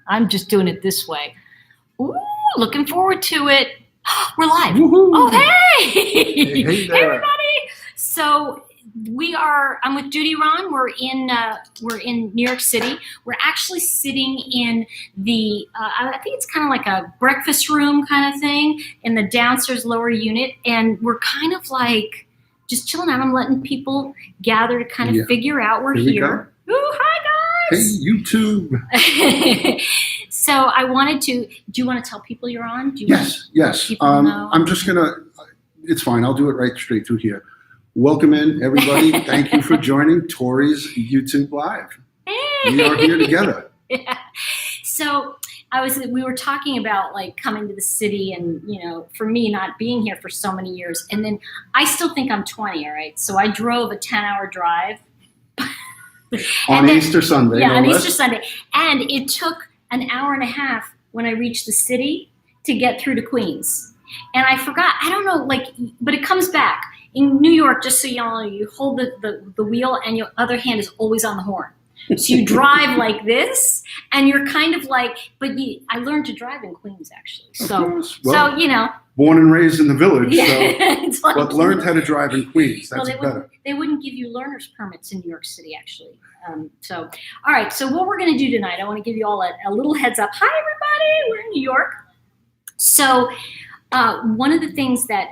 I'm just doing it this way. Ooh, looking forward to it. We're live. Woohoo. Oh, hey. Hey Hey, there. everybody. So I'm with DutyRon. We're in New York City. We're actually sitting in the, I think it's kind of like a breakfast room kind of thing in the downstairs lower unit. And we're kind of like just chilling out. I'm letting people gather to kind of figure out we're here. Ooh, hi guys. Hey, YouTube. So I wanted to, do you want to tell people you're on? Yes. I'm just going to, it's fine. I'll do it right straight through here. Welcome in, everybody. Thank you for joining Tori's YouTube Live. Hey. We are here together. Yeah. So we were talking about like coming to the city and, for me not being here for so many years. And then I still think I'm 20, all right? So I drove a 10-hour drive. On Easter Sunday. Yeah, no on less. Easter Sunday. And it took an hour and a half when I reached the city to get through to Queens. And I forgot, I don't know, but it comes back. In New York, just so you know, you hold the wheel and your other hand is always on the horn. So you drive like this, and you're kind of like, I learned to drive in Queens, actually. So, Born and raised in the village, yeah, but learned how to drive in Queens. That's better. They wouldn't give you learner's permits in New York City, actually. All right, so what we're going to do tonight, I want to give you all a little heads up. Hi, everybody. We're in New York. So one of the things that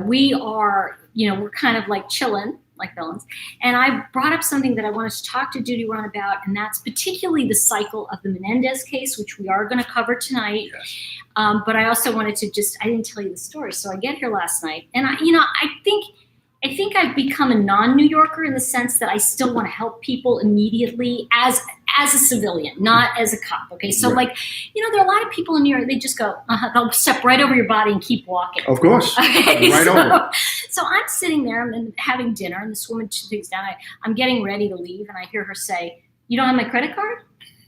we are, we're kind of like chilling, like villains. And I brought up something that I wanted to talk to DutyRon about, and that's particularly the cycle of the Menendez case, which we are going to cover tonight. Yes. But I also wanted to I didn't tell you the story. So I get here last night, and I think I've become a non-New Yorker in the sense that I still want to help people immediately as a civilian, not as a cop. Okay, so right. there are a lot of people in New York. They just go, they'll step right over your body and keep walking. Of course, okay, right over. So I'm sitting there and having dinner, and this woman sits down. I'm getting ready to leave, and I hear her say, "You don't have my credit card?"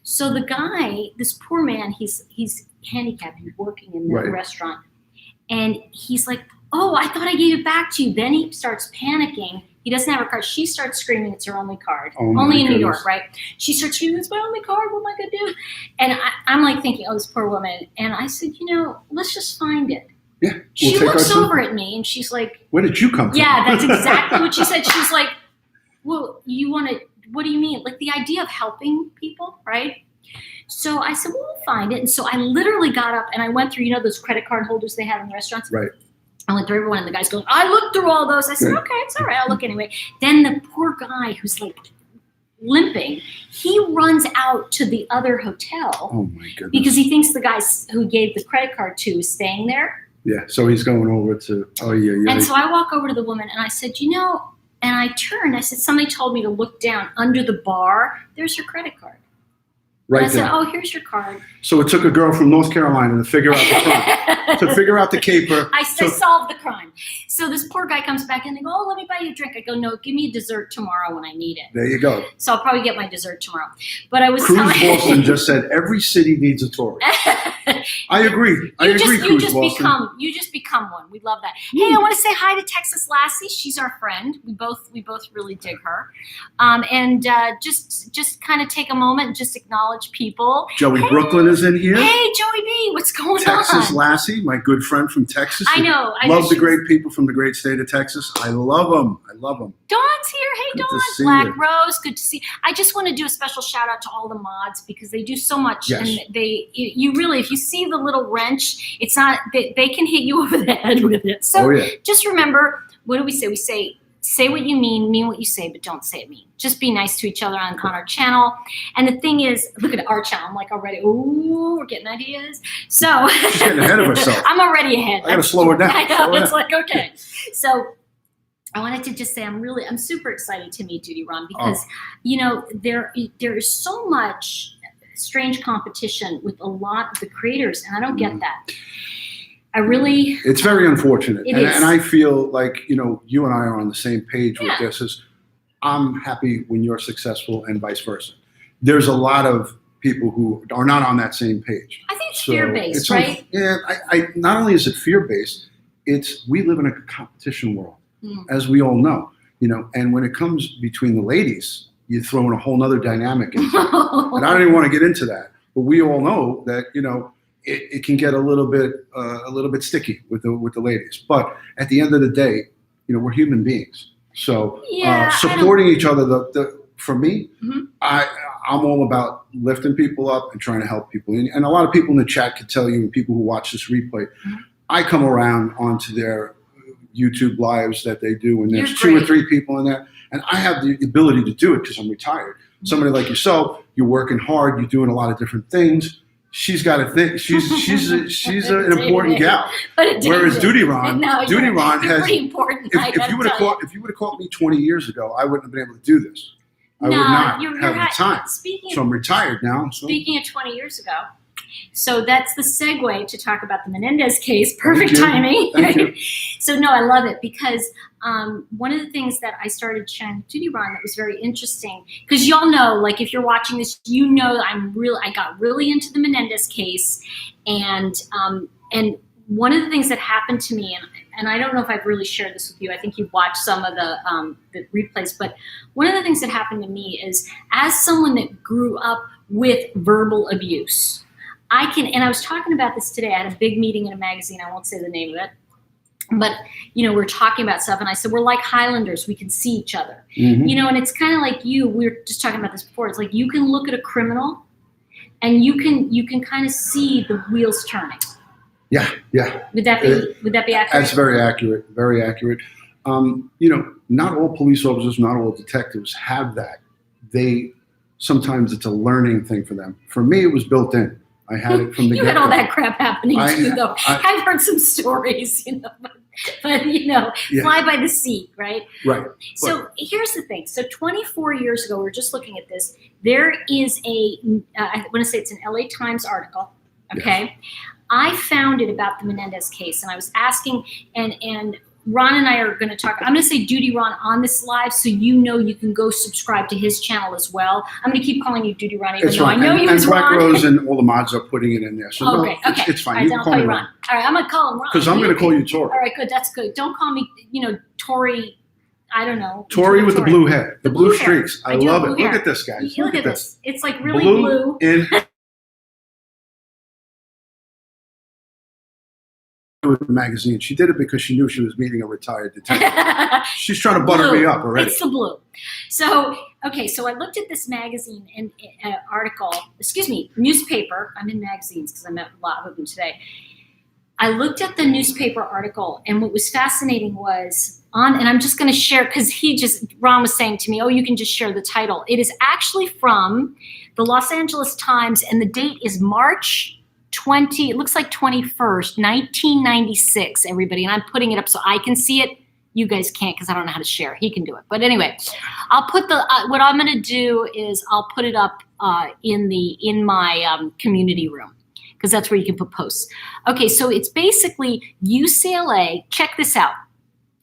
So the guy, this poor man, he's handicapped. He's working in the right. restaurant, and he's like, "Oh, I thought I gave it back to you." Then he starts panicking. He doesn't have her card. She starts screaming, it's her only card. Only in New York, right? She starts screaming, it's my only card. What am I going to do? And I'm like thinking, oh, this poor woman. And I said, let's just find it. Yeah. She looks over at me and she's like, where did you come from? Yeah, that's exactly what she said. She's like, well, what do you mean? Like the idea of helping people, right? So I said, well, we'll find it. And so I literally got up and I went through, those credit card holders they have in the restaurants? Right. I went through everyone, and the guy's going, I looked through all those. I said, okay, it's all right. I'll look anyway. Then the poor guy who's like limping, he runs out to the other hotel. Oh, my goodness. Because he thinks the guy who he gave the credit card to is staying there. Yeah, so he's going over to, And so I walk over to the woman, and I said, and I turned. I said, somebody told me to look down under the bar. There's your credit card. Right and I there. said, oh, here's your card. So it took a girl from North Carolina to figure out the crime, to figure out the caper. I solved the crime. So this poor guy comes back and they go, oh, let me buy you a drink. I go, no, give me a dessert tomorrow when I need it. There you go. So I'll probably get my dessert tomorrow. But I was Cruise telling Boston just said every city needs a Tory. I agree. You just become one. We love that. Hey, I want to say hi to Texas Lassie. She's our friend. We both really dig her. Just kind of take a moment and just acknowledge people. Joey Brooklyn is in here. Hey, Joey B, what's going on? Texas Lassie, my good friend from Texas. I know. Love the great people from the great state of Texas. I love them. Dawn's here. Hey, Good Dawn. to see Black you. Rose, good to see. I just want to do a special shout out to all the mods because they do so much. Yes. And you really, if you see the little wrench, it's not, they can hit you over the head with it. So just remember, what do we say? We say what you mean what you say, but don't say it mean. Just be nice to each other on our channel. And the thing is, look at our channel. I'm like already, ooh, we're getting ideas. So She's getting ahead of herself. I'm already ahead. I got to slow her down. I know. It's like, okay. So I wanted to just say I'm super excited to meet DutyRon because, there is so much strange competition with a lot of the creators, and I don't get that. It's very unfortunate. It is. And I feel like, you and I are on the same page with this. Is I'm happy when you're successful and vice versa. There's a lot of people who are not on that same page. I think it's fear-based, right? I not only is it fear-based, we live in a competition world, as we all know, and when it comes between the ladies, you throw in a whole nother dynamic into it. And I don't even want to get into that. But we all know that, it can get a little bit sticky with the ladies. But at the end of the day, we're human beings. So supporting each other, for me, I'm all about lifting people up and trying to help people. And a lot of people in the chat can tell you, and people who watch this replay, I come around onto their YouTube lives that they do, and there's 2 or 3 people in there. And I have the ability to do it because I'm retired. Somebody like yourself, you're working hard, you're doing a lot of different things. She's got a thing. She's an important gal. Whereas DutyRon has. Pretty important. If you would have caught me 20 years ago, I wouldn't have been able to do this. I would not have the time. So I'm retired now. So. Speaking of 20 years ago, so that's the segue to talk about the Menendez case. Perfect timing. Thank you. So no, I love it because one of the things that I started sharing with DutyRon that was very interesting, because y'all know, like if you're watching this, I got really into the Menendez case, and one of the things that happened to me, and I don't know if I've really shared this with you. I think you've watched some of the replays, but one of the things that happened to me is, as someone that grew up with verbal abuse, and I was talking about this today. I had a big meeting in a magazine. I won't say the name of it. But, we're talking about stuff, and I said, we're like Highlanders. We can see each other. And it's kind of like we were just talking about this before. It's like you can look at a criminal, and you can kind of see the wheels turning. Yeah. Would that be accurate? That's very accurate. Very accurate. Not all police officers, not all detectives have that. Sometimes it's a learning thing for them. For me, it was built in. I had it from the get-go. You had all that crap happening too, though. I've heard some stories, but fly by the seat, right? Right. So here's the thing. So 24 years ago, we were just looking at this. There is I want to say it's an LA Times article, okay? Yes. I found it about the Menendez case, and I was asking, and Ron and I are going to talk. I'm going to say DutyRon on this live, so you can go subscribe to his channel as well. I'm going to keep calling you DutyRon, even though I know you as Ron. And Black Rose and all the mods are putting it in there. So okay. It's fine. All right, then I'll call you Ron. All right, I'm going to call him Ron. Because I'm going to call you Tori. All right, good. That's good. Don't call me, Tori. I don't know. Tori with the blue head, the blue streaks. I love it. Hair. Look at this, guys. Look at this. It's like really blue. With the magazine. She did it because she knew she was meeting a retired detective. She's trying to butter me up already. It's the blue. So I looked at this magazine and newspaper. I'm in magazines because I met a lot of them today. I looked at the newspaper article, and what was fascinating was and I'm just going to share, because Ron was saying to me, you can just share the title. It is actually from the Los Angeles Times, and the date is March 20, it looks like 21st, 1996, everybody. And I'm putting it up so I can see it. You guys can't because I don't know how to share. He can do it. But anyway, I'll put what I'm going to do is I'll put it up in my community room, because that's where you can put posts. Okay, so it's basically UCLA. Check this out.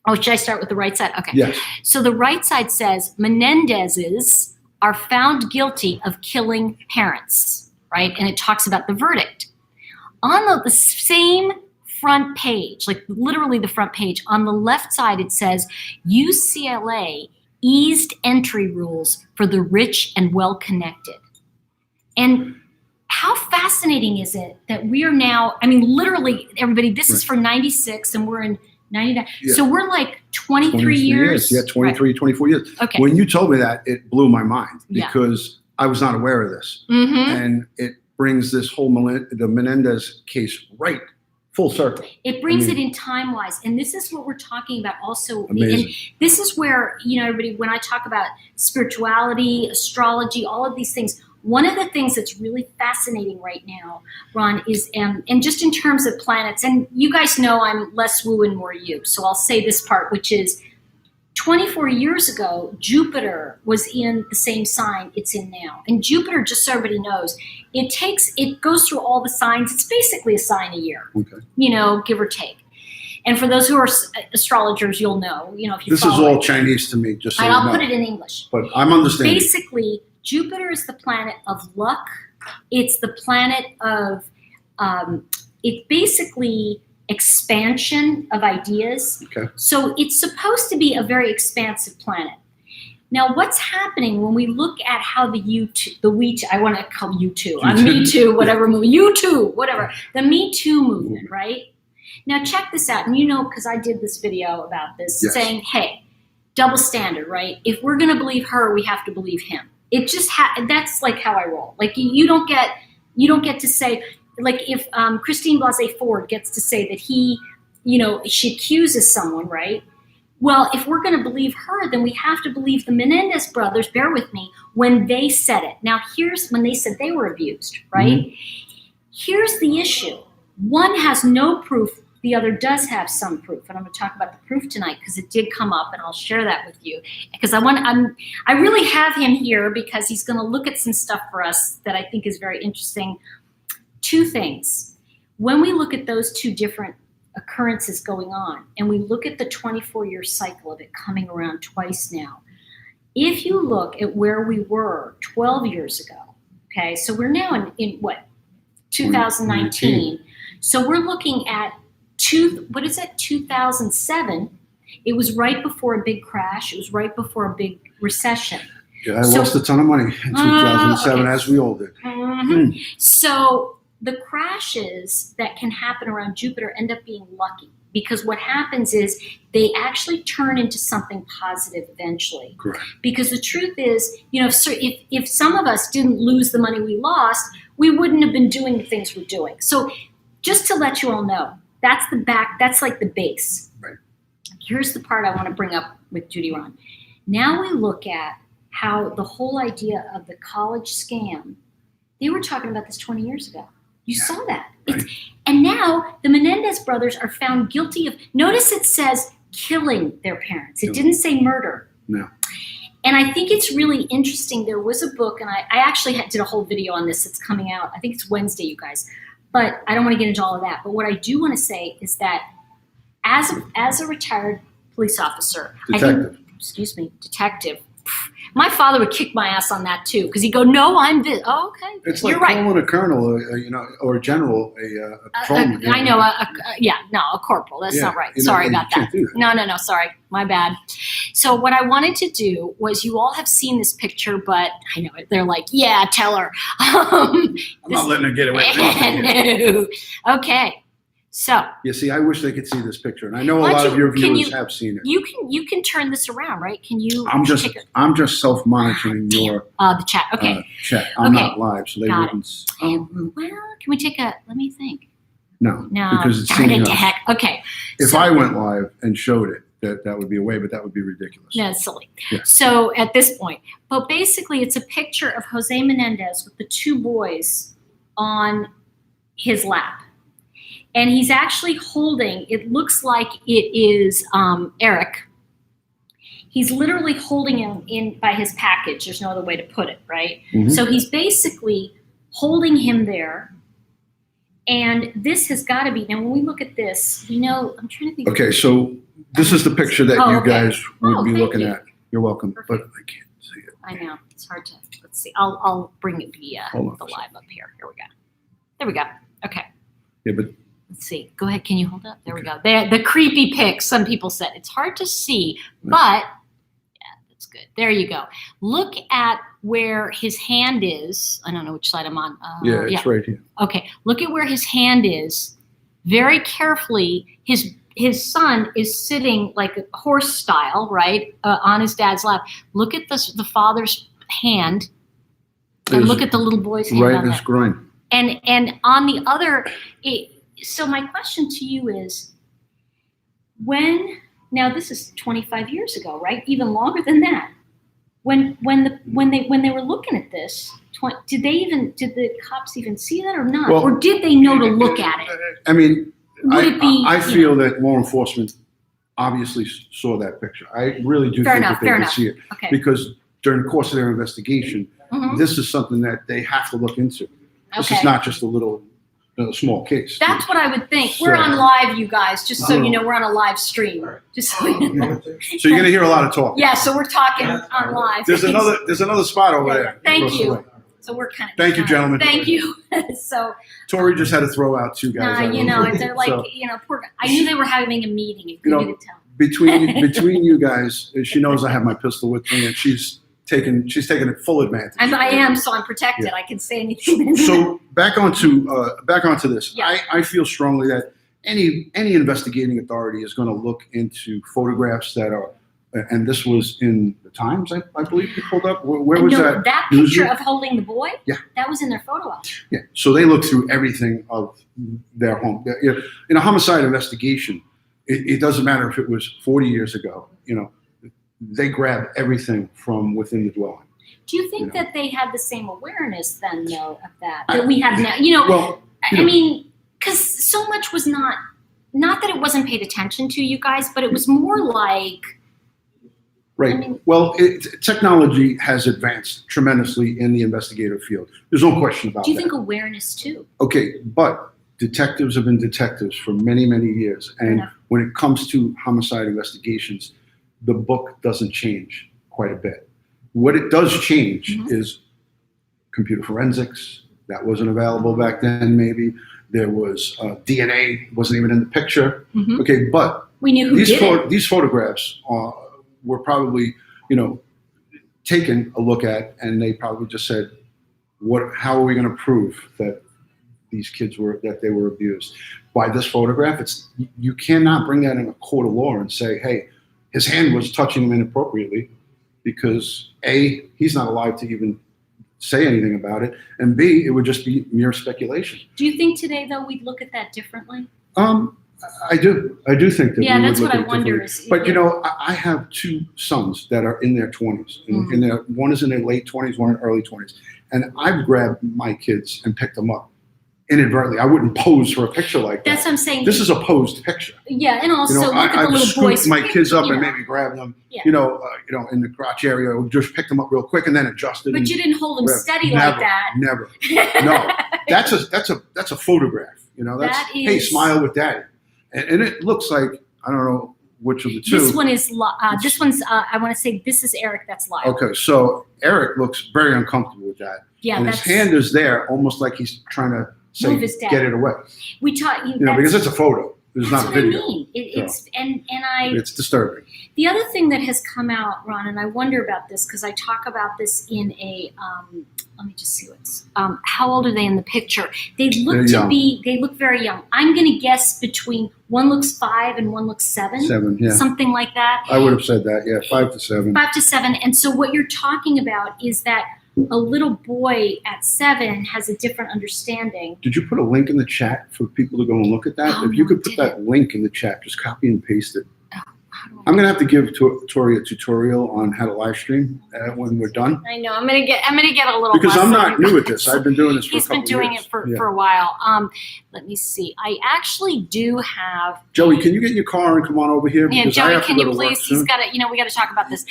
Oh, should I start with the right side? Okay. Yes. So the right side says Menendez's are found guilty of killing parents, right? And it talks about the verdict. On the same front page, like literally the front page, on the left side it says UCLA eased entry rules for the rich and well-connected. And how fascinating is it that we are now, literally, everybody, this is for 96 and we're in 99. Yeah. So we're like 23 years. Yeah, 23, right. 24 years. Okay. When you told me that, it blew my mind because I was not aware of this. Mm-hmm. And it brings this whole the Menendez case right full circle. It brings it in time-wise. And this is what we're talking about also. Amazing. And this is where, everybody, when I talk about spirituality, astrology, all of these things, one of the things that's really fascinating right now, Ron, is, and just in terms of planets, and you guys know I'm less woo and more you, so I'll say this part, which is 24 years ago, Jupiter was in the same sign it's in now. And Jupiter, just so everybody knows, it goes through all the signs. It's basically a sign a year, give or take. And for those who are astrologers, you'll know, if you This is all Chinese to me, just so I'll put it in English. But I'm understanding. Basically, Jupiter is the planet of luck. It's the planet of, it's basically expansion of ideas. Okay. So it's supposed to be a very expansive planet. Now, what's happening when we look at how the I want to call you too, Me Too, whatever movie, You Too, whatever, the Me Too movement, right? Now, check this out, and because I did this video about this, saying, hey, double standard, right? If we're going to believe her, we have to believe him. It just that's like how I roll. Like you don't get to say, like if Christine Blasey Ford gets to say that he, she accuses someone, right? Well, if we're going to believe her, then we have to believe the Menendez brothers, bear with me, when they said it. Now, here's when they said they were abused, right? Mm-hmm. Here's the issue. One has no proof. The other does have some proof. And I'm going to talk about the proof tonight because it did come up, and I'll share that with you. Because I really have him here because he's going to look at some stuff for us that I think is very interesting. Two things. When we look at those two different occurrences going on, and we look at the 24-year cycle of it coming around twice now, if you look at where we were 12 years ago, okay, so we're now in what, 2019. So we're looking at 2007. It was right before a big crash. It was right before a big recession. Yeah, I lost a ton of money in 2007, as we all did. Mm-hmm. So the crashes that can happen around Jupiter end up being lucky, because what happens is they actually turn into something positive eventually. Correct. Because the truth is, if some of us didn't lose the money we lost, we wouldn't have been doing the things we're doing. So just to let you all know, that's like the base. Right. Here's the part I want to bring up with DutyRon. Now we look at how the whole idea of the college scam, they were talking about this 20 years ago. You saw that. Right. And now the Menendez brothers are found guilty of, notice it says killing their parents. It didn't say murder. No. And I think it's really interesting. There was a book, and I actually did a whole video on this. It's coming out. I think it's Wednesday, you guys. But I don't want to get into all of that. But what I do want to say is that as a retired police officer, detective. My father would kick my ass on that too, because he'd go, "No, I'm this." Oh, okay, it's like calling a colonel, or a general, a patrolman. I know, a corporal. That's not right. Sorry about that. No, sorry, my bad. So what I wanted to do was, you all have seen this picture, but I know they're like, "Yeah, tell her." I'm not letting her get away with it. No. Okay. So you see, I wish they could see this picture, and I know a lot of your viewers have seen it. You can turn this around, right? Can you? I'm just self-monitoring your the chat. Okay, chat. I'm not live, so they wouldn't. Well, can we take a? Let me think. No, because it's darn it to heck. Okay. If I went live and showed it, that would be a way, but that would be ridiculous. No, it's silly. Yeah. So at this point, but basically, it's a picture of Jose Menendez with the two boys on his lap. And he's actually holding, it looks like it is Eric. He's literally holding him in by his package. There's no other way to put it, right? Mm-hmm. So he's basically holding him there. And this has got to be, now when we look at this, I'm trying to think. Okay, so this is the picture that you guys would be looking at. You're welcome. Perfect. But I can't see it. I know, it's hard to, let's see. I'll bring it via the live up here. Here we go. There we go. Okay. Yeah, but. Let's see. Go ahead. Can you hold up? There we go. The creepy pics, some people said. It's hard to see, but yeah, that's good. There you go. Look at where his hand is. I don't know which side I'm on. It's right here. Okay. Look at where his hand is. Very carefully, his son is sitting like a horse style, right, on his dad's lap. Look at the father's hand, and look at the little boy's hand. Right in his groin. And on the other... So my question to you is, now this is 25 years ago, right? Even longer than that. When they were looking at this, did the cops even see that or not? Or did they know to look at it? I mean, I feel that law enforcement obviously saw that picture. I really do think that they could see it. Okay. Because during the course of their investigation, this is something that they have to look into. This is not just a small case. That's what I would think. We're on live, you guys, just so you know, we're on a live stream. Just so you know. So you're going to hear a lot of talk. Yeah, so we're talking on live. There's another spot over there. Thank you. So we're kind of. Thank you, gentlemen. Thank you. So. Tori just had to throw out two guys. They're like, poor. I knew they were having a meeting. If you could tell. between you guys, she knows I have my pistol with me, and she's taken it full advantage. I am, so I'm protected. Yeah. I can say anything. So back onto this. Yeah. I feel strongly that any investigating authority is going to look into photographs that are, and this was in the Times, I believe you pulled up. Where was that? That picture of holding the boy? Yeah. That was in their photo album. Yeah. So they look through everything of their home. In a homicide investigation, it doesn't matter if it was 40 years ago. They grab everything from within the dwelling. Do you think that they had the same awareness then, though, of that we have now? Well, I mean, because so much was not that it wasn't paid attention to, you guys, but it was more like. Right. I mean, technology has advanced tremendously in the investigative field. There's no question about that. do you think awareness too? Okay, but detectives have been detectives for many, many years. And when it comes to homicide investigations, the book doesn't change quite a bit. What it does change is computer forensics. That wasn't available back then, maybe. There was DNA, wasn't even in the picture. Okay, but we knew who did it. These photographs were probably, taken a look at, and they probably just said, how are we going to prove that these kids were abused? By this photograph, you cannot bring that in a court of law and say, hey, his hand was touching him inappropriately, because A, he's not alive to even say anything about it, and B, it would just be mere speculation. Do you think today, though, we'd look at that differently? I do think that. Yeah, we that's would what look I wonder. But I have two sons that are in their 20s, and one is in their late 20s, one in early 20s, and I've grabbed my kids and picked them up inadvertently. I wouldn't pose for a picture like that. That's what I'm saying. This is a posed picture. Yeah, and also look at the I've little boys. scooped my kids up and maybe grab them, Yeah. in the crotch area, or just pick them up real quick and then adjust it. But you didn't hold them steady never, like that. Never. No, that's a photograph. Hey, smile with daddy, and it looks like, I don't know which of the two. This one is. This one's. I want to say this is Eric. That's live. Okay, so Eric looks very uncomfortable with that. Yeah, and his hand is there, almost like he's trying to say, get it away. We taught you. Because it's a photo. It's not video. I mean. It's disturbing. The other thing that has come out, Ron, and I wonder about this because I talk about this in a. Let me just see what's. How old are they in the picture? They look They look very young. I'm going to guess between one looks 5 and one looks 7. 7, yeah. Something like that. I would have said that. Yeah, 5 to 7. 5 to 7, and so what you're talking about is that a little boy at 7 has a different understanding. Did you put a link in the chat for people to go and look at that? If you could put that link in the chat, just copy and paste it. I'm gonna have to give Tori a tutorial on how to live stream when we're done. I know. I'm gonna get a little. Because I'm not new at this. I've been doing this for a couple years. He's been doing it for a while. Let me see. I actually do have. Joey, can you get in your car and come on over here? Yeah, Joey, can you please? He's got to. We got to talk about this.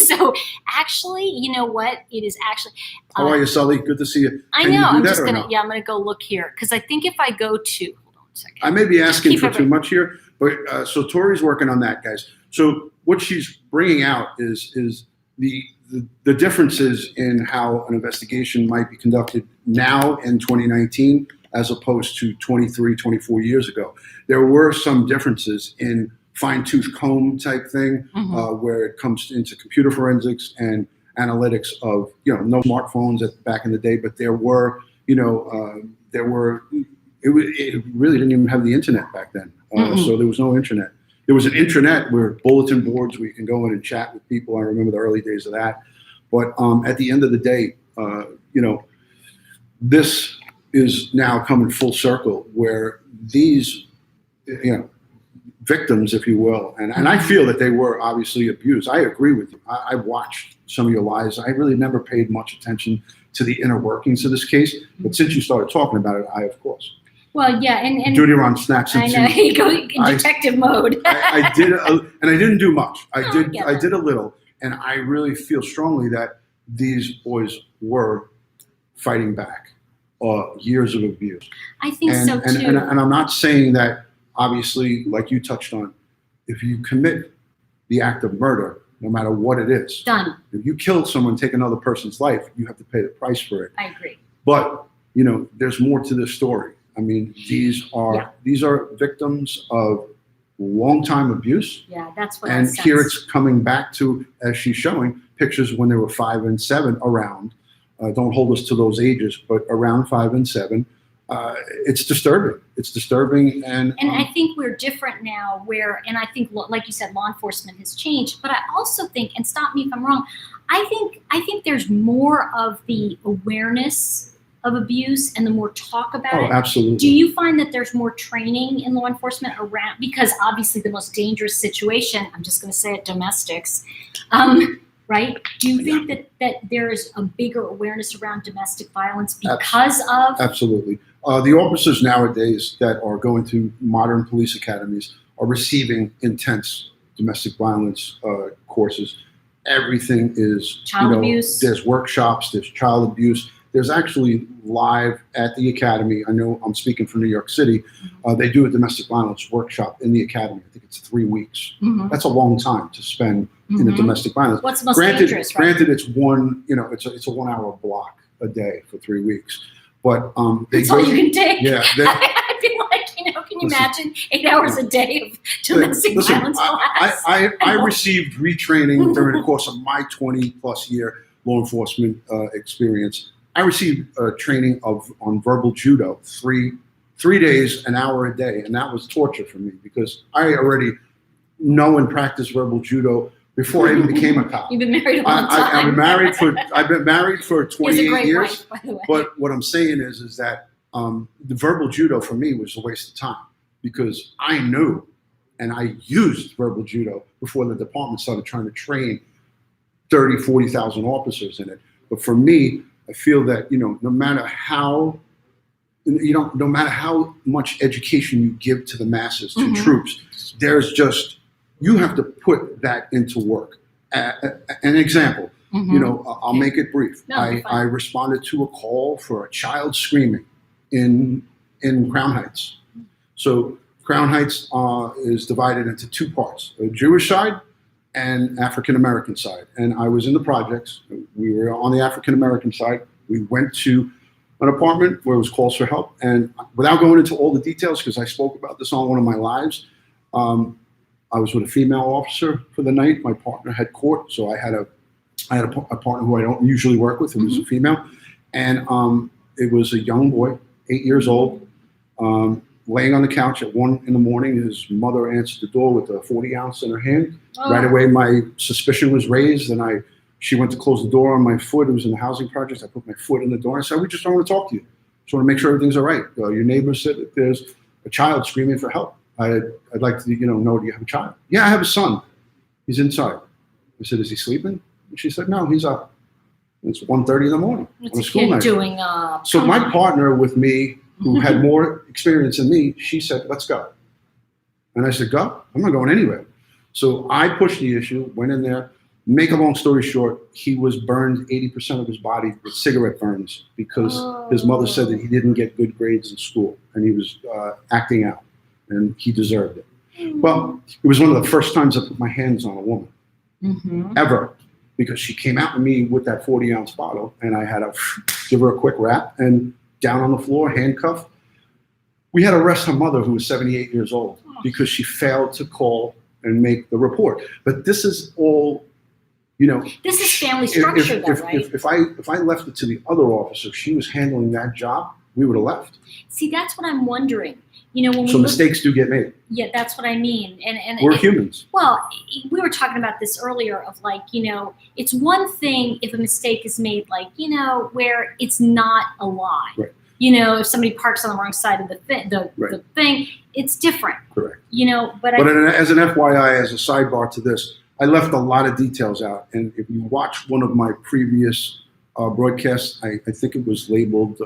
So actually, you know what? It is actually. How are you, Sully? Good to see you. I know. I'm just gonna. Yeah, I'm gonna go look here because I think if I go to. Hold on a second. I may be asking for too much here. But so Tori's working on that, guys. So what she's bringing out is the differences in how an investigation might be conducted now in 2019 as opposed to 23, 24 years ago. There were some differences in fine-tooth comb type thing where it comes into computer forensics and analytics of, no smartphones back in the day, but there were, it really didn't even have the internet back then. So there was no internet. There was an intranet where bulletin boards where you can go in and chat with people. I remember the early days of that. But at the end of the day, this is now coming full circle where these, victims, if you will, and I feel that they were obviously abused. I agree with you. I watched some of your lives. I really never paid much attention to the inner workings of this case. But since you started talking about it, I, of course. Well, yeah, and DutyRon snaps into. I know you go in detective mode. I did, and I didn't do much. I did a little, and I really feel strongly that these boys were fighting back years of abuse. I think so too. And I'm not saying that. Obviously, like you touched on, if you commit the act of murder, no matter what it is, done. If you kill someone, take another person's life, you have to pay the price for it. I agree. But there's more to this story. I mean, these are victims of long-time abuse. Yeah, that's what I And sense. here it's coming back to, as she's showing, pictures when they were 5 and 7 around. Don't hold us to those ages, but around 5 and 7. It's disturbing. It's disturbing. And I think we're different now and I think, like you said, law enforcement has changed, but I also think, and stop me if I'm wrong, I think there's more of the awareness of abuse and the more talk about it. Absolutely. Do you find that there's more training in law enforcement around, because obviously the most dangerous situation, I'm just going to say it, domestics, right? Do you think that there's a bigger awareness around domestic violence because of? Absolutely. The officers nowadays that are going to modern police academies are receiving intense domestic violence courses. Everything is child abuse. There's workshops, there's child abuse. There's actually live at the academy. I know I'm speaking for New York City. They do a domestic violence workshop in the academy. I think it's 3 weeks. Mm-hmm. That's a long time to spend in a domestic violence. What's the most dangerous? Right? Granted, it's one. It's a 1 hour block a day for 3 weeks. But that's all you can take. Yeah. I feel like, can you imagine 8 hours a day of domestic violence class? I received retraining during the course of my 20+ year law enforcement experience. I received training on verbal judo, three days, an hour a day, and that was torture for me because I already know and practice verbal judo before I even became a cop. You've been married a long time. I've been married for 28 years. Wife, by the way. But what I'm saying is that the verbal judo for me was a waste of time because I knew and I used verbal judo before the department started trying to train 30, 40,000 officers in it. But for me, I feel that, no matter how much education you give to the masses, to troops, there's just, you have to put that into work. An example, I'll make it brief. No, I responded to a call for a child screaming in Crown Heights. So Crown Heights is divided into 2 parts, a Jewish side and African-American side. And I was in the projects. We were on the African-American side. We went to an apartment where it was calls for help. And without going into all the details, because I spoke about this on one of my lives, I was with a female officer for the night. My partner had court, so I had a partner who I don't usually work with, who was a female. And it was a young boy, 8 years old, laying on the couch at 1 a.m. His mother answered the door with a 40-ounce in her hand. Oh. Right away, my suspicion was raised, and she went to close the door on my foot. It was in the housing project. I put my foot in the door. I said, "We just don't want to talk to you. Just want to make sure everything's all right. Your neighbor said that there's a child screaming for help. I'd like to, know, do you have a child?" "Yeah, I have a son. He's inside." I said, "Is he sleeping?" And she said, "No, he's up. It's 1:30 in the morning on a school night." Doing so my partner with me, who had more experience than me, she said, "Let's go." And I said, "Go? I'm not going anywhere." So I pushed the issue, went in there. Make a long story short, he was burned 80% of his body with cigarette burns because his mother said that he didn't get good grades in school and he was acting out, and he deserved it. Well, it was one of the first times I put my hands on a woman, ever, because she came out at me with that 40-ounce bottle, and I had to give her a quick rap, and down on the floor, handcuffed. We had to arrest her mother, who was 78 years old, because she failed to call and make the report. But this is all, This is family structure, though, right? If I left it to the other officer, she was handling that job, we would have left. See, that's what I'm wondering. When so mistakes do get made. Yeah, that's what I mean. And we're humans. Well, we were talking about this earlier of it's one thing if a mistake is made, where it's not a lie. Right. If somebody parks on the wrong side of the thing, it's different. Correct. But as an FYI, as a sidebar to this, I left a lot of details out. And if you watch one of my previous broadcasts, I think it was labeled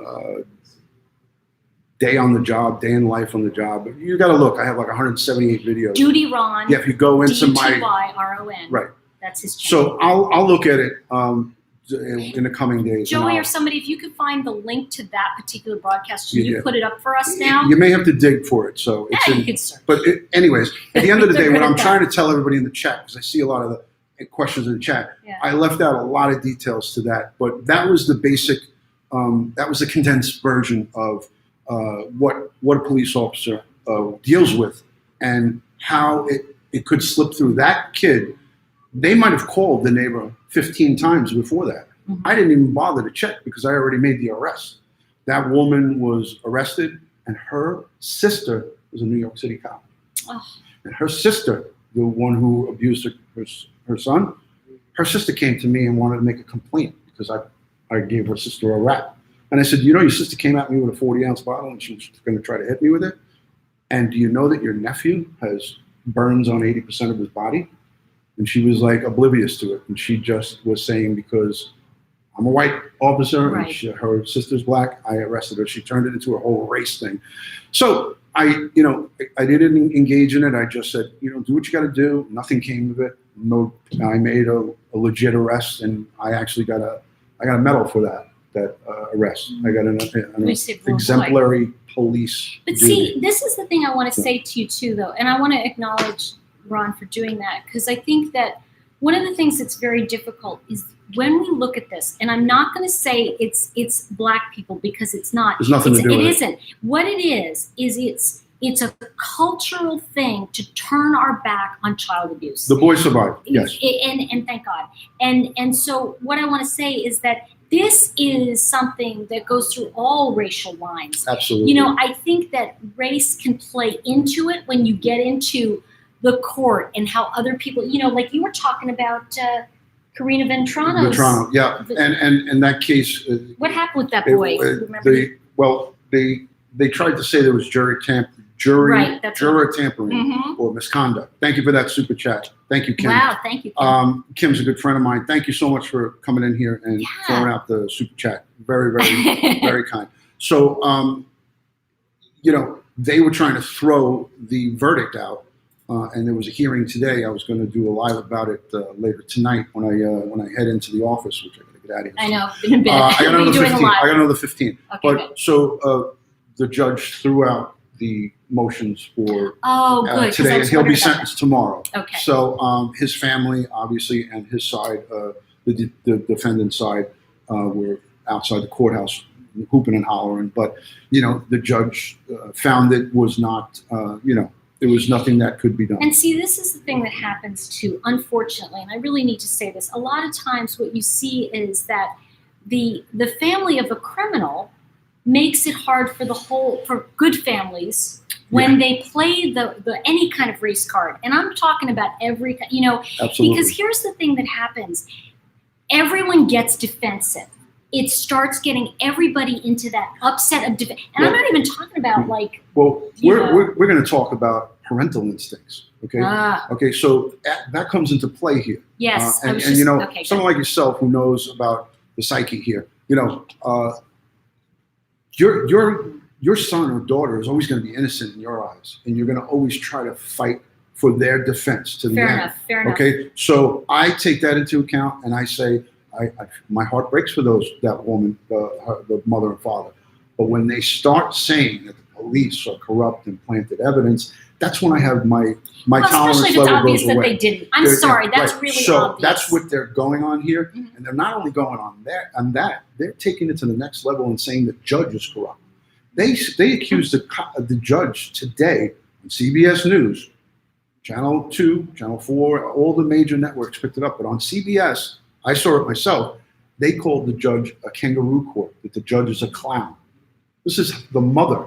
Day on the Job, Day in Life on the Job. You got to look. I have 178 videos. DutyRon. Yeah, if you go into DutyRon. Right. That's his channel. So I'll look at it in the coming days. Joey or somebody, if you could find the link to that particular broadcast, can you put it up for us now? You may have to dig for it. So you can search. But anyways, at the end of the day, what I'm trying to tell everybody in the chat, because I see a lot of the questions in the chat, I left out a lot of details to that. But that was the basic, that was the condensed version of what a police officer deals with and how it could slip through. That kid, they might have called the neighbor 15 times before that. Mhm. I didn't even bother to check because I already made the arrest. That woman was arrested, and her sister was a New York City cop. Oh. And her sister, the one who abused her son, her sister came to me and wanted to make a complaint because I gave her sister a rap. And I said, you know, your sister came at me with a 40-ounce bottle and she was going to try to hit me with it. And do you know that your nephew has burns on 80% of his body? And she was like oblivious to it. And she just was saying, because I'm a white officer Right. and her sister's black, I arrested her. She turned it into a whole race thing. So I didn't engage in it. I just said, do what you got to do. Nothing came of it. No, I made a legit arrest, and I actually got a medal for that arrest. I got an exemplary police But duty. see, this is the thing I want to say to you too, though, and I want to acknowledge Ron for doing that, because I think that one of the things that's very difficult is when we look at this, and I'm not going to say it's black people, because it's not. There's nothing to do with it. It isn't. What it is it's a cultural thing to turn our back on child abuse. The boy survived. Yes. And thank God. And so what I want to say is that this is something that goes through all racial lines. Absolutely. I think that race can play into it when you get into the court and how other people, like you were talking about Karina Ventrano's. Ventrano, yeah. And that case. What happened with that boy? They tried to say there was juror tampering or misconduct. Thank you for that super chat. Thank you, Kim. Wow, thank you, Kim. Kim's a good friend of mine. Thank you so much for coming in here and throwing out the super chat. Very, very, very kind. So, they were trying to throw the verdict out, and there was a hearing today. I was going to do a live about it later tonight when I head into the office, which I got to get out of here. I know. Been a bit. I got another 15. I got another 15. Okay, but good. so the judge threw out the motions for good, today, and he'll be sentenced tomorrow. Okay. So his family, obviously, and his side, the defendant's side, were outside the courthouse hooping and hollering. But the judge found it was not, there was nothing that could be done. And see, this is the thing that happens too, unfortunately, and I really need to say this. A lot of times what you see is that the family of a criminal makes it hard for good families when they play the any kind of race card. And I'm talking about every, Absolutely. because here's the thing that happens. Everyone gets defensive. It starts getting everybody into that upset of defense. And I'm not even talking about we're going to talk about parental instincts. Okay. Okay. So that comes into play here. Yes. Someone like yourself who knows about the psyche here, your son or daughter is always going to be innocent in your eyes, and you're going to always try to fight for their defense to the end. Fair enough. Okay, so I take that into account, and I say, my heart breaks for that woman, the mother and father. But when they start saying that the police are corrupt and planted evidence, that's when I have my tolerance level goes away. Especially if it's obvious that they didn't. I'm sorry, that's really so obvious. That's what they're going on here, and they're not only going on that, they're taking it to the next level and saying the judge is corrupt. They accused the judge today on CBS News, Channel 2, Channel 4, all the major networks picked it up, but on CBS, I saw it myself. They called the judge a kangaroo court, that the judge is a clown. This is the mother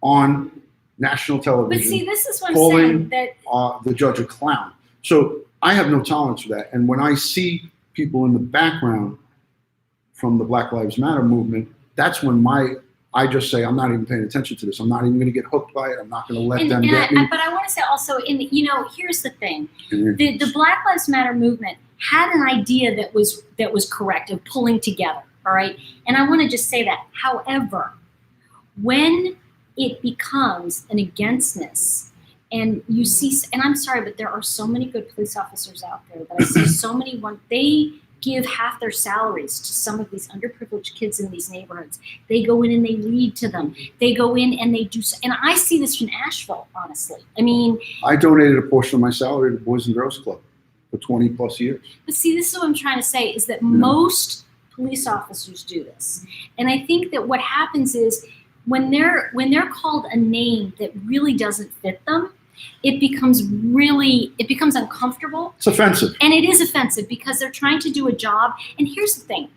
on national television. But see, this is what I'm calling saying, that the judge a clown. So I have no tolerance for that. And when I see people in the background from the Black Lives Matter movement, that's when I just say, I'm not even paying attention to this. I'm not even going to get hooked by it. I'm not going to let them get me. But I want to say also, here's the thing. The Black Lives Matter movement had an idea that was correct of pulling together, all right? And I want to just say that. However, when it becomes an againstness, and you see, and I'm sorry, but there are so many good police officers out there that I see so many, they give half their salaries to some of these underprivileged kids in these neighborhoods. They go in and they read to them. They go in and they do, and I see this from Asheville, honestly. I mean, I donated a portion of my salary to the Boys and Girls Club for 20 plus years. But see, this is what I'm trying to say, is that most police officers do this. And I think that what happens is when they're called a name that really doesn't fit them, it becomes uncomfortable. It's offensive. And it is offensive because they're trying to do a job. And here's the thing.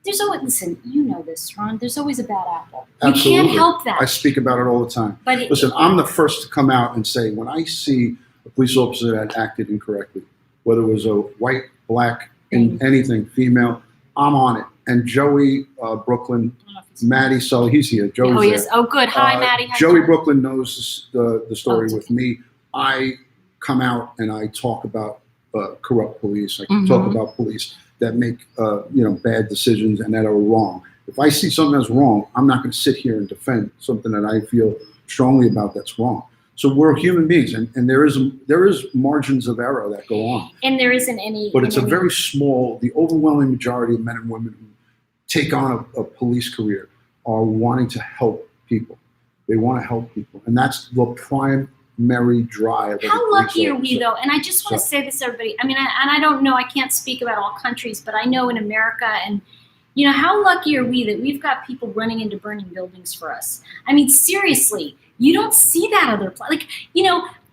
There's always, listen, you know this, Ron, there's always a bad apple. Absolutely. You can't help that. I speak about it all the time. But listen, I'm the first to come out and say, when I see a police officer that acted incorrectly, whether it was a white, black, anything, female, I'm on it. And Joey Brooklyn, Maddie Sully, he's here. Joey's he is. Oh, good. Hi, Maddie. Hi, Joey Brooklyn knows the story with me. I come out and I talk about corrupt police. I talk about police that make bad decisions and that are wrong. If I see something that's wrong, I'm not going to sit here and defend something that I feel strongly about that's wrong. So we're human beings, and there is margins of error that go on. And there isn't any. But it's a very small. The overwhelming majority of men and women who take on a police career are wanting to help people. They want to help people, and that's the primary drive. How lucky are we, though? And I just want to say this, everybody. I mean, I don't know. I can't speak about all countries, but I know in America, and how lucky are we that we've got people running into burning buildings for us? I mean, seriously. You don't see that other place.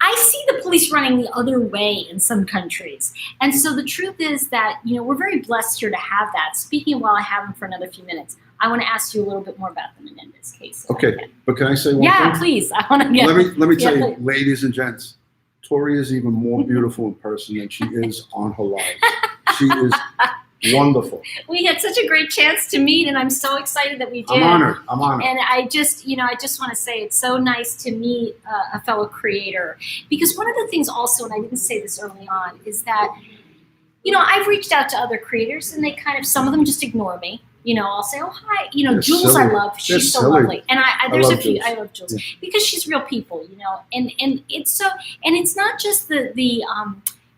I see the police running the other way in some countries. And so the truth is that, we're very blessed here to have that. Speaking of while I have him for another few minutes, I want to ask you a little bit more about the Menendez case. Okay, but can I say one thing? Yeah, please. I want to get. Let me tell you, ladies and gents, Tori is even more beautiful in person than she is on her live. She is wonderful. We had such a great chance to meet, and I'm so excited that we did. I'm honored. And I just want to say it's so nice to meet a fellow creator, because one of the things also, and I didn't say this early on, is that, I've reached out to other creators, and they some of them just ignore me. I'll say, oh, hi. Jules, silly. I love. She's so silly. lovely. And there's a few. Jules. I love Jules because she's real people, and it's so, and it's not just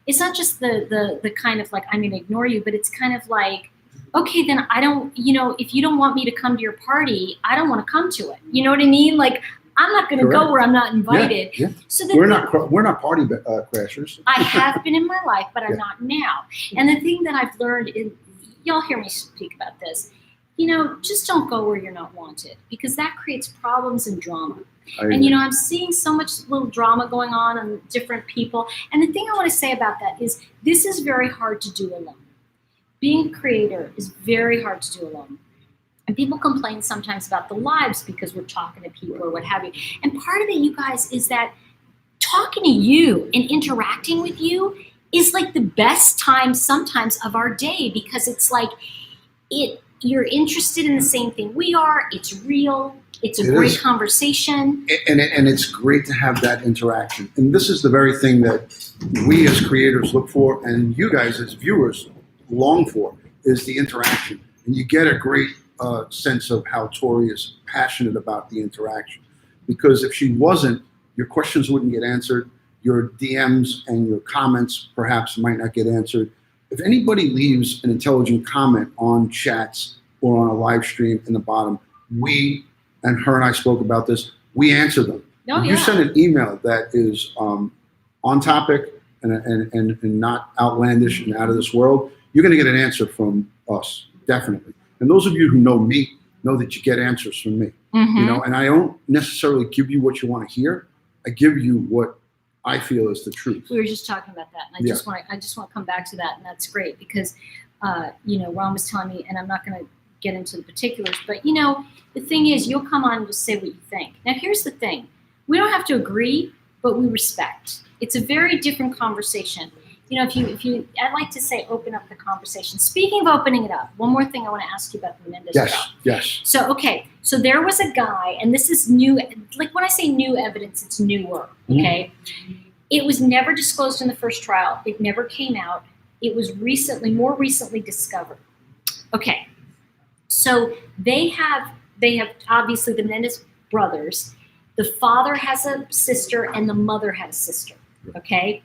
it's not just the kind of like, I'm going to ignore you, but it's kind of like, okay, then I don't, if you don't want me to come to your party, I don't want to come to it. You know what I mean? Like, I'm not going to go where I'm not invited. Yeah. So we're not party crashers. I have been in my life, but I'm not now. And the thing that I've learned, y'all hear me speak about this, just don't go where you're not wanted, because that creates problems and drama. And, I'm seeing so much little drama going on and different people. And the thing I want to say about that is this is very hard to do alone. Being a creator is very hard to do alone. And people complain sometimes about the lives because we're talking to people or what have you. And part of it, you guys, is that talking to you and interacting with you is like the best time sometimes of our day, because it's like you're interested in the same thing we are. It's real. It's a great conversation. And it's great to have that interaction. And this is the very thing that we as creators look for, and you guys as viewers long for, is the interaction. And you get a great sense of how Tori is passionate about the interaction. Because if she wasn't, your questions wouldn't get answered. Your DMs and your comments perhaps might not get answered. If anybody leaves an intelligent comment on chats or on a live stream in the bottom, and her and I spoke about this, we answer them. You send an email that is on topic and not outlandish and out of this world, you're going to get an answer from us, definitely. And those of you who know me know that you get answers from me. And I don't necessarily give you what you want to hear. I give you what I feel is the truth. We were just talking about that, and I just want to come back to that, and that's great because Ron was telling me, and I'm not going to get into the particulars, but the thing is, you'll come on and just say what you think. Now, here's the thing: we don't have to agree, but we respect. It's a very different conversation. If you, I'd like to say, open up the conversation. Speaking of opening it up, one more thing I want to ask you about the Menendez trial. Yes. So there was a guy, and this is new. Like when I say new evidence, it's newer. Okay, it was never disclosed in the first trial. It never came out. It was more recently discovered. Okay, so they have obviously the Menendez brothers. The father has a sister, and the mother had a sister. Okay,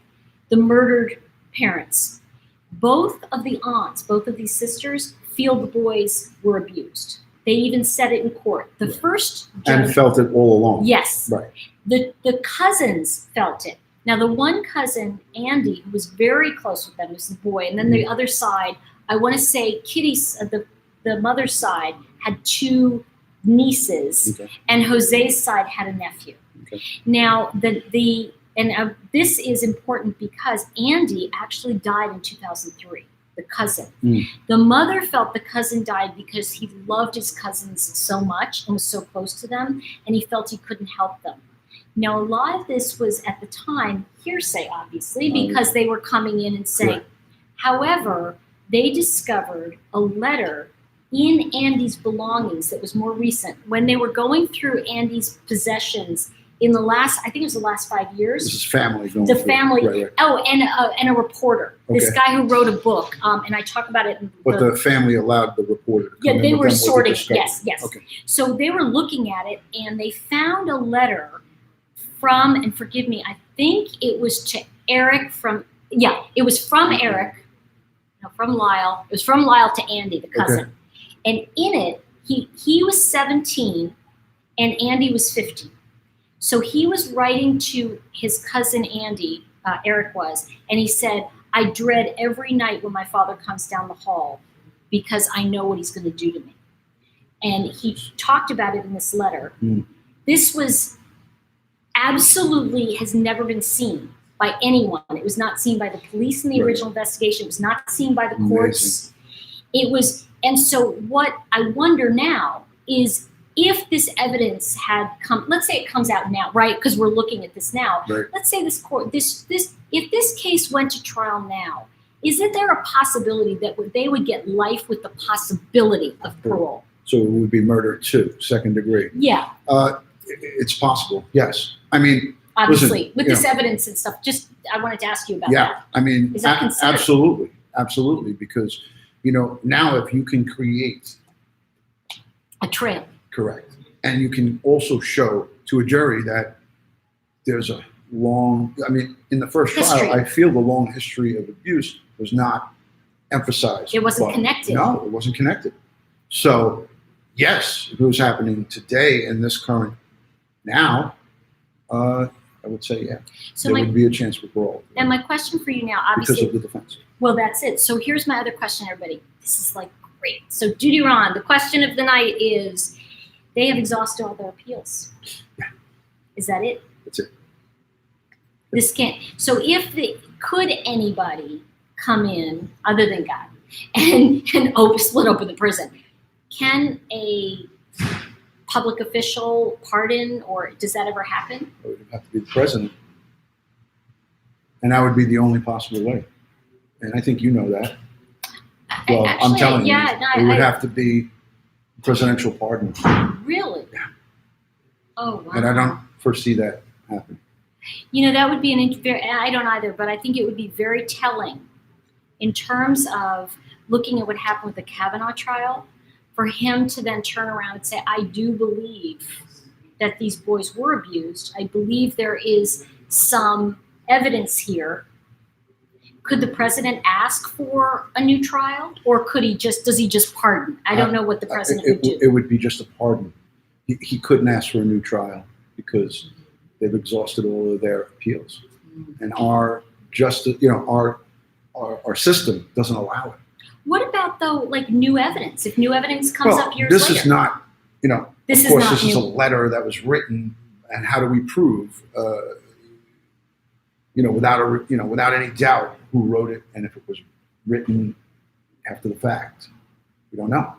the murdered parents. Both of the aunts, both of these sisters, feel the boys were abused. They even said it in court. The first judge, and felt it all along. Yes. Right. The cousins felt it. Now, the one cousin, Andy, who was very close with them, was the boy. And then the other side, I want to say Kitty's, the mother's side, had two nieces. Okay. And Jose's side had a nephew. Okay. Now, And this is important because Andy actually died in 2003, the cousin. The mother felt the cousin died because he loved his cousins so much and was so close to them, and he felt he couldn't help them. Now, a lot of this was at the time hearsay, obviously, because they were coming in and saying. However, they discovered a letter in Andy's belongings that was more recent. When they were going through Andy's possessions in the last, I think it was the last 5 years. This is family going The through. family. Right. Oh, and a reporter. This guy who wrote a book, and I talk about it. But the family allowed the reporter to come in they with were them with the sorting. discovery. Yes. Okay. So they were looking at it, and they found a letter from, and forgive me, I think it was to Eric from. Yeah, it was from Eric. No, from Lyle. It was from Lyle to Andy, the cousin. Okay. And in it, he was 17 and Andy was 15. So he was writing to his cousin Andy, Eric was, and he said, I dread every night when my father comes down the hall because I know what he's going to do to me. And he talked about it in this letter. This was absolutely has never been seen by anyone. It was not seen by the police in the original investigation. It was not seen by the courts. It was, and so what I wonder now is if this evidence had come, let's say it comes out now, right? Because we're looking at this now. Right. Let's say this court, if this case went to trial now, isn't there a possibility that they would get life with the possibility of parole? So it would be murder too, second degree. Yeah. It's possible. Yes. I mean, obviously, listen, with this evidence and stuff, just I wanted to ask you about yeah, that. I mean, Is that considered? absolutely, because now if you can create a trail, correct, and you can also show to a jury that there's a long. I mean, in the first trial, I feel the long history of abuse was not emphasized. It wasn't connected. No, it wasn't connected. So, yes, if it was happening today in this current now. I would say, yeah, so there would be a chance for parole. And my question for you now, obviously, because of the defense. Well, that's it. So here's my other question, everybody. This is like great. So DutyRon, the question of the night is, they have exhausted all their appeals. Yeah. Is that it? That's it. This can't. So could anybody come in other than God and split open the prison? Can a public official pardon, or does that ever happen? It would have to be the president. And that would be the only possible way. And I think you know that. Well, actually, I'm telling you, it would have to be presidential pardon. Really? Yeah. Oh, wow. And I don't foresee that happening. That would be I don't either, but I think it would be very telling in terms of looking at what happened with the Kavanaugh trial, for him to then turn around and say, I do believe that these boys were abused. I believe there is some evidence here. Could the president ask for a new trial, or does he just pardon? I don't know what the president would do. It would be just a pardon. He couldn't ask for a new trial because they've exhausted all of their appeals. And our justice, our system doesn't allow it. What about, though, like new evidence? If new evidence comes up years this later? Is not, this of course, is not this is new. a letter that was written, and how do we prove, without any doubt who wrote it and if it was written after the fact? We don't know.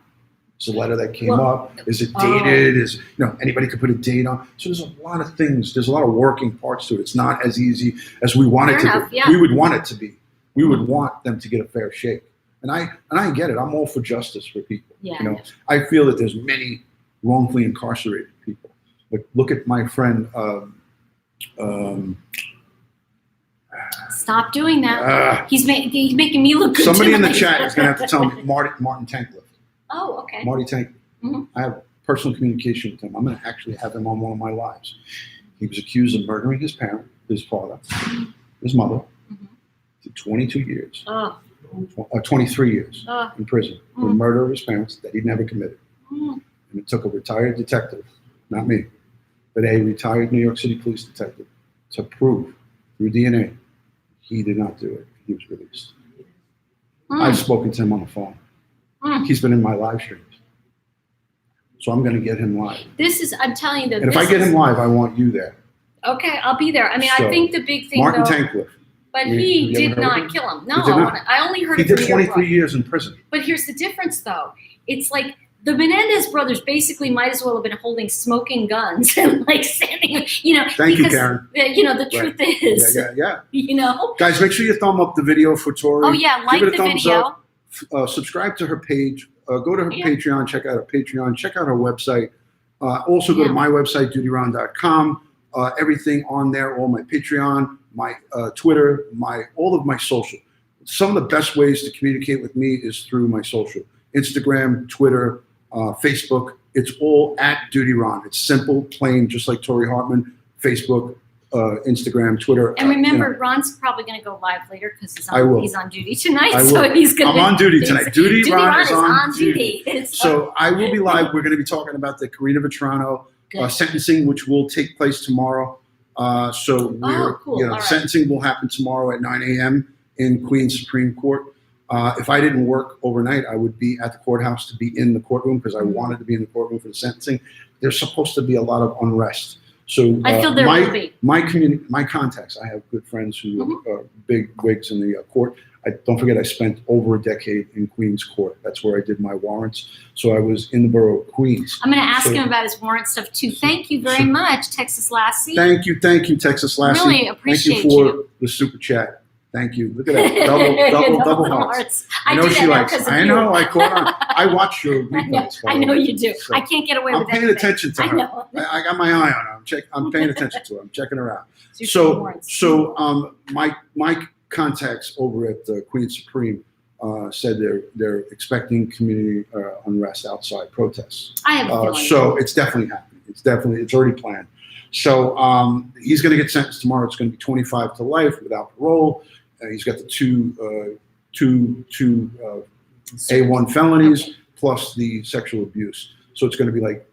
It's a letter that came up. Is it dated? Is anybody could put a date on? So there's a lot of things. There's a lot of working parts to it. It's not as easy as we want it to be. Yeah. We would want it to be. We would want them to get a fair shake. And I get it. I'm all for justice for people. Yeah, I feel that there's many wrongfully incarcerated people. But look at my friend. Stop doing that. He's making me look good. Somebody in the chat is going to have to tell me Martin Tankliff. Oh, okay. Marty Tankliff. Mm-hmm. I have personal communication with him. I'm going to actually have him on one of my lives. He was accused of murdering his father, his mother, to 22 years. 23 years in prison for murder of his parents that he never committed. And it took a retired detective, not me, but a retired New York City police detective to prove through DNA he did not do it. He was released. I've spoken to him on the phone. He's been in my live streams. So I'm going to get him live. I'm telling you that. And if I get him live, I want you there. Okay, I'll be there. I mean, So, I think the big thing, Martin though, Tankcliffe. but You he ever did heard of not him? kill him. He No, did not. I only heard He it from did your 23 book. years in prison. But here's the difference, though. It's like the Menendez brothers basically might as well have been holding smoking guns and like standing, Thank you, Karen. The truth is, Yeah. Guys, make sure you thumb up the video for Tori. Oh yeah, like Give it the a thumbs video. up. Subscribe to her page. Go to her Patreon. Check out her Patreon. Check out her website. Also go to my website, DutyRon.com. Everything on there, all my Patreon, my Twitter, all of my social. Some of the best ways to communicate with me is through my social. Instagram, Twitter, Facebook. It's all at DutyRon. It's simple, plain, just like Tori Hartman. Facebook, Instagram, Twitter. And remember, Ron's probably going to go live later because he's on duty tonight. I will. So he's going to. I'm on duty tonight. DutyRon is on duty. So I will be live. We're going to be talking about the Karina Vetrano sentencing, which will take place tomorrow. Sentencing will happen tomorrow at 9 a.m. in Queens Supreme Court. If I didn't work overnight, I would be at the courthouse to be in the courtroom because I wanted to be in the courtroom for the sentencing. There's supposed to be a lot of unrest. So I feel there will be. My contacts, I have good friends who are big wigs in the court. Don't forget, I spent over a decade in Queens Court. That's where I did my warrants. So I was in the borough of Queens. I'm going to ask him about his warrant stuff too. Thank you very much, Texas Lassie. Thank you, Texas Lassie. Really appreciate Thank you for the super chat. Thank you. Look at that. Double hearts. I know she likes. I know. I caught on. I watch your replays. I know you do. So I can't get away with it. I'm paying attention to her. I know. I got my eye on her. I'm paying attention to her. I'm checking her out. So my contacts over at the Queens Supreme said they're expecting community unrest outside protests. I have a feeling. So it's definitely happening. It's already planned. So he's going to get sentenced tomorrow. It's going to be 25 to life without parole. He's got the two A1 felonies plus the sexual abuse. So it's going to be like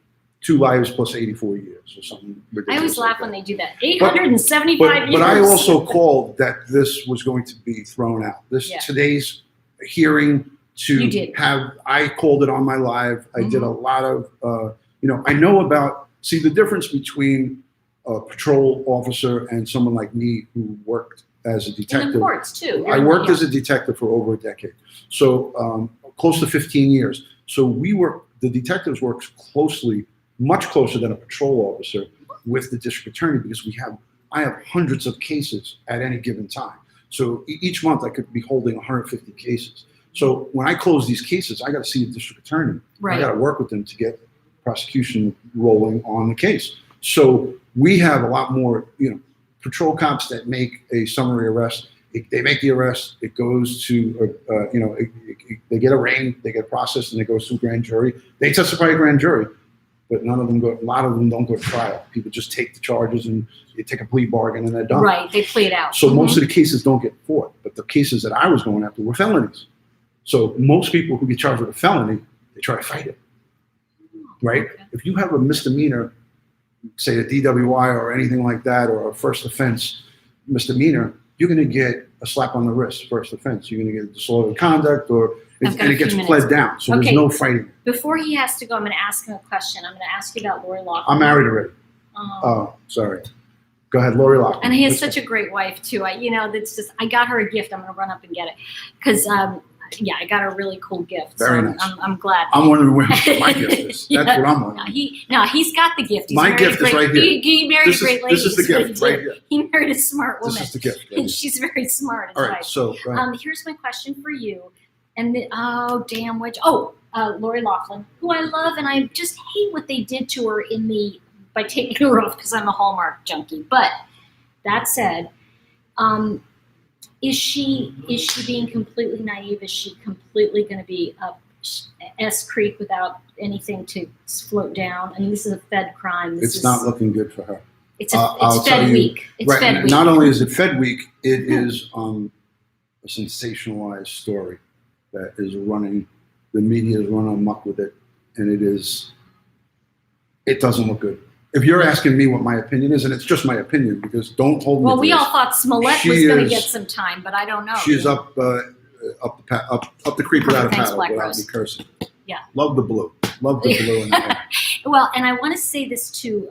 2 lives plus 84 years or something ridiculous. I always laugh when they do that. 875 years. But I also called that this was going to be thrown out. Today's hearing I called it on my live. I did a lot of, I know about, the difference between a patrol officer and someone like me who worked as a detective. In the courts too. I worked as a detective for over a decade. So close to 15 years. So the detectives work closely, much closer than a patrol officer with the district attorney because I have hundreds of cases at any given time. So each month I could be holding 150 cases. So when I close these cases, I got to see the district attorney. Right. I got to work with them to get prosecution rolling on the case. So we have a lot more, patrol cops that make a summary arrest. They make the arrest. It goes to, they get arraigned, they get processed, and it goes to a grand jury. They testify to grand jury, but a lot of them don't go to trial. People just take the charges and they take a plea bargain and they're done. Right, they plea it out. So most of the cases don't get fought, but the cases that I was going after were felonies. So most people who get charged with a felony, they try to fight it, right? Okay. If you have a misdemeanor, say a DWI or anything like that, or a first offense misdemeanor, you're going to get a slap on the wrist, first offense. You're going to get disorderly conduct, and it gets pled down. So there's no fighting. Before he has to go, I'm going to ask him a question. I'm going to ask you about Lori Loughlin. I'm married already. Oh, sorry. Go ahead, Lori Loughlin. And he has such a great wife too. I got her a gift. I'm going to run up and get it because. I got a really cool gift. Very nice. I'm glad. I'm wondering where my gift is. That's what I'm wondering. He's got the gift. My gift is right here. He married a great lady. This is the gift right here. He married a smart woman. This is the gift. And she's very smart. All right, so here's my question for you. And Lori Loughlin, who I love, and I just hate what they did to her by taking her off because I'm a Hallmark junkie. But that said, Is she being completely naive? Is she completely going to be up S Creek without anything to float down? I mean, this is a Fed crime. It's not looking good for her. It's Fed week. It's Fed week. Not only is it Fed week, it is a sensationalized story that is running. The media is running amok with it, and it doesn't look good. If you're asking me what my opinion is, and it's just my opinion, because don't hold me to this. Well, we all thought Smollett was going to get some time, but I don't know. She's up the creek without a paddle, without me cursing. Yeah. Love the blue. Love the blue in the hair. Well, and I want to say this too,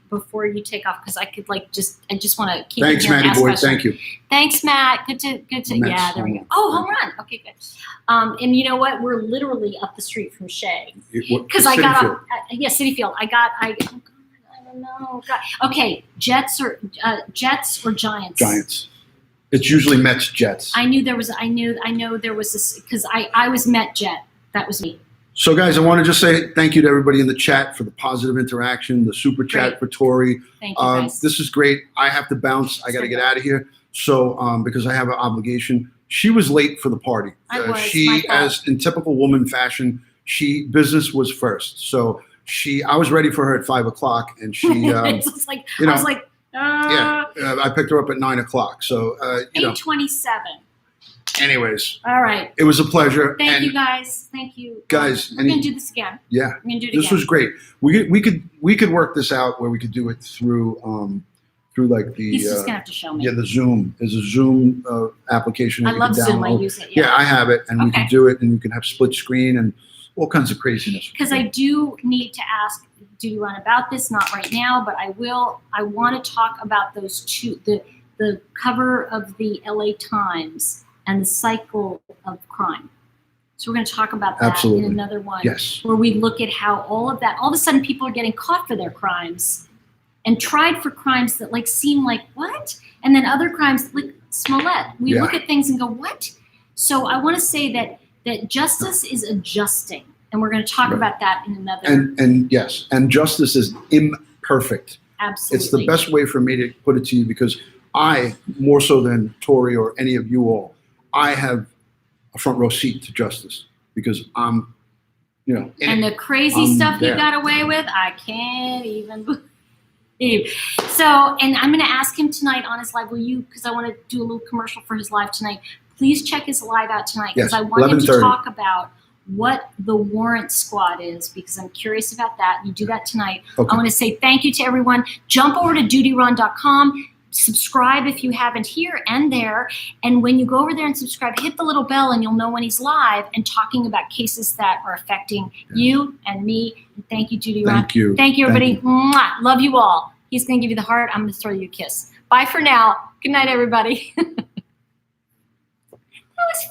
before you take off, because I could I just want to keep. Thanks, it here and Matty ask boy. questions. Thank you. Thanks, Matt. Good to. Mets, Yeah, there we go. Oh, home run. Okay, good. And you know what? We're literally up the street from Shea, because I got off. City Field. I don't know. God. Okay, Jets or Giants? Giants. It's usually Mets, Jets. I know there was this, because I was Met Jet. That was me. So, guys, I want to just say thank you to everybody in the chat for the positive interaction, the super chat for Tori. Thank you, guys. This is great. I have to bounce. I got to get out of here. So, because I have an obligation. She was late for the party. I was. She, as in typical woman fashion, business was first. So I was ready for her at 5:00, and she. It's like, I was like. I picked her up at 9:00. So 8:27. Anyways. All right. It was a pleasure. Thank you, guys. Thank you, guys. We're gonna do this again. Yeah. We're gonna do it This again. was great. We could work this out where we could do it through like the. He's just gonna have to show me. Yeah, the Zoom. There's a Zoom application. I that you love can Zoom. I download. use it. Yeah, I have it, and we Okay. can do it, and you can have split screen and all kinds of craziness. Because I do need to ask DutyRon about this, not right now, but I will. I want to talk about those two, the cover of the LA Times and the cycle of crime. So we're going to talk about that Absolutely. in another one. Yes. Where we look at how all of a sudden people are getting caught for their crimes and tried for crimes that seem like what? And then other crimes like Smollett. We look at things and go, what? So I want to say that justice is adjusting. And we're going to talk about that in another. And yes, and justice is imperfect. Absolutely. It's the best way for me to put it to you, because I, more so than Tori or any of you all, I have a front row seat to justice, because I'm, and the crazy stuff you got away with, I can't even believe. So, and I'm going to ask him tonight on his live. Will you, because I want to do a little commercial for his live tonight. Please check his live out tonight, because I want him to 11:30. talk about what the warrant squad is, because I'm curious about that. You do that tonight. Okay. I want to say thank you to everyone. Jump over to DutyRon.com. Subscribe if you haven't here and there. And when you go over there and subscribe, hit the little bell and you'll know when he's live and talking about cases that are affecting you and me. And thank you, DutyRon. Thank you. Thank you, everybody. Thank you. Mwah. Love you all. He's going to give you the heart. I'm going to throw you a kiss. Bye for now. Good night, everybody. That was